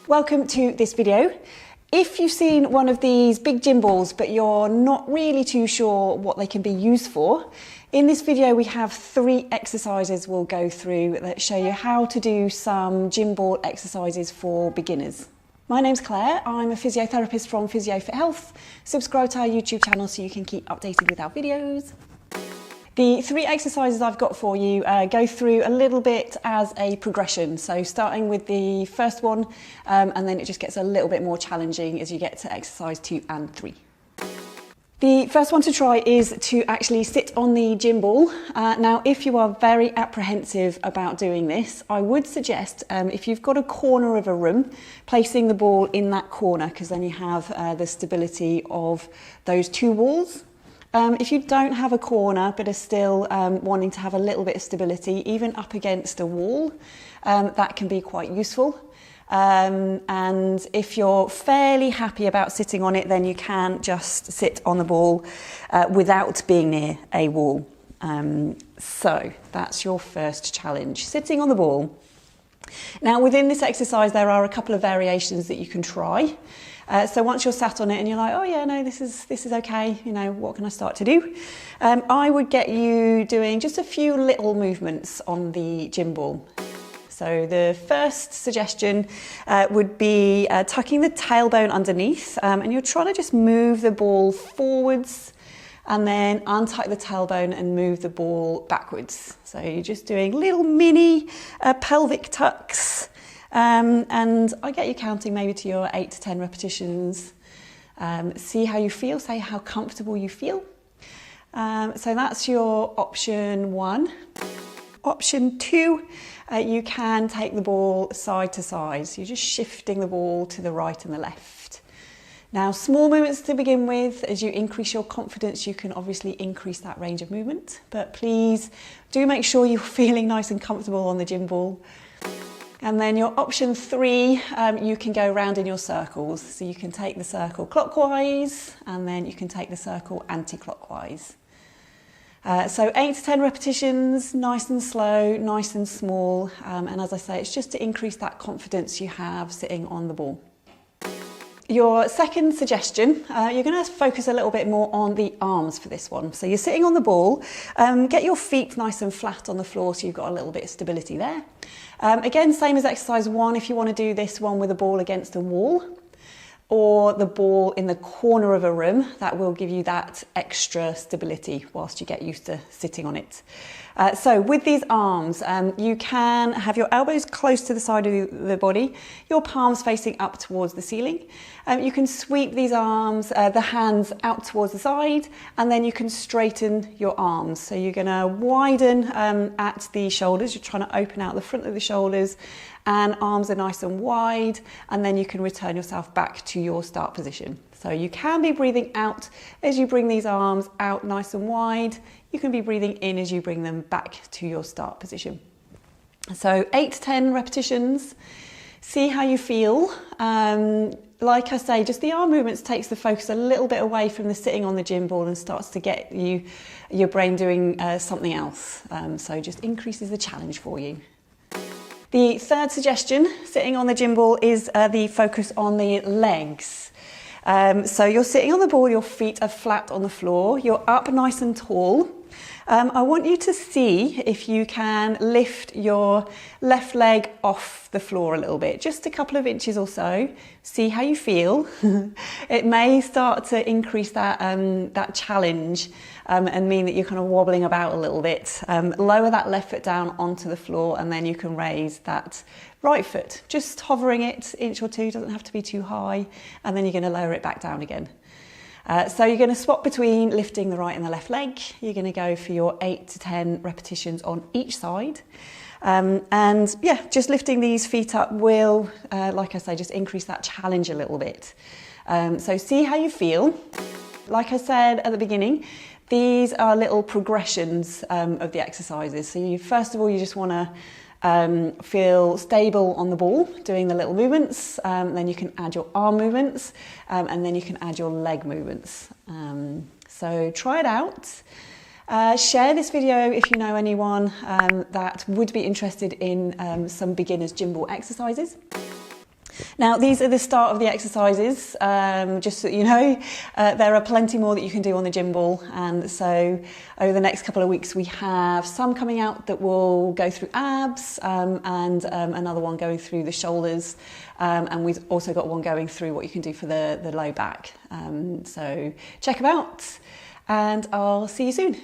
Welcome to this video. If you've seen one of these big gym balls but you're not really too sure what they can be used for, in this video we have 3 exercises we'll go through that show you how to do some gym ball exercises for beginners. My name's Claire, I'm a physiotherapist from PhysioFit Health. Subscribe to our YouTube channel so you can keep updated with our videos. The 3 exercises I've got for you go through a little bit as a progression. So starting with the first one, and then it just gets a little bit more challenging as you get to exercise 2 and 3. The first one to try is to actually sit on the gym ball. Now, if you are very apprehensive about doing this, I would suggest if you've got a corner of a room, placing the ball in that corner, because then you have the stability of those 2 walls. If you don't have a corner but are still wanting to have a little bit of stability, even up against a wall, that can be quite useful. And if you're fairly happy about sitting on it, then you can just sit on the ball without being near a wall. So that's your first challenge, sitting on the ball. Now within this exercise there are a couple of variations that you can try. So once you're sat on it and you're like, oh yeah, no, this is okay, you know, what can I start to do? I would get you doing just a few little movements on the gym ball. So the first suggestion would be tucking the tailbone underneath, and you're trying to just move the ball forwards and then untuck the tailbone and move the ball backwards. So you're just doing little mini pelvic tucks. And I get you counting maybe to your 8 to 10 repetitions. See how you feel, say how comfortable you feel. So that's your option 1. Option 2, you can take the ball side to side. So you're just shifting the ball to the right and the left. Now, small movements to begin with. As you increase your confidence, you can obviously increase that range of movement. But please do make sure you're feeling nice and comfortable on the gym ball. And then your option 3, you can go round in your circles. So you can take the circle clockwise and then you can take the circle anti-clockwise. So 8 to 10 repetitions, nice and slow, nice and small. And as I say, it's just to increase that confidence you have sitting on the ball. Your second suggestion, you're going to focus a little bit more on the arms for this one. So you're sitting on the ball, get your feet nice and flat on the floor so you've got a little bit of stability there. Again, same as exercise 1, if you want to do this one with a ball against a wall or the ball in the corner of a room, that will give you that extra stability whilst you get used to sitting on it. So with these arms, you can have your elbows close to the side of the body, your palms facing up towards the ceiling. You can sweep these arms, the hands out towards the side, and then you can straighten your arms. So you're going to widen at the shoulders, you're trying to open out the front of the shoulders, and arms are nice and wide, and then you can return yourself back to your start position. So you can be breathing out as you bring these arms out nice and wide. You can be breathing in as you bring them back to your start position. So 8 to 10 repetitions. See how you feel. Like I say, just the arm movements takes the focus a little bit away from the sitting on the gym ball and starts to get your brain doing something else. So just increases the challenge for you. The third suggestion, sitting on the gym ball, is the focus on the legs. So you're sitting on the ball, your feet are flat on the floor, you're up nice and tall. I want you to see if you can lift your left leg off the floor a little bit, just a couple of inches or so. See how you feel. It may start to increase that challenge and mean that you're kind of wobbling about a little bit. Lower that left foot down onto the floor and then you can raise that right foot, just hovering it inch or 2, doesn't have to be too high, and then you're going to lower it back down again. So you're going to swap between lifting the right and the left leg. You're going to go for your 8 to 10 repetitions on each side. And yeah, just lifting these feet up will, like I say, just increase that challenge a little bit. So see how you feel. Like I said at the beginning, these are little progressions of the exercises. So first of all, you just want to feel stable on the ball, doing the little movements, then you can add your arm movements, and then you can add your leg movements. So try it out. Share this video if you know anyone that would be interested in some beginners gym ball exercises. Now, these are the start of the exercises, just so that you know. There are plenty more that you can do on the gym ball, and so over the next couple of weeks we have some coming out that will go through abs, and another one going through the shoulders, and we've also got one going through what you can do for the low back. So check them out, and I'll see you soon.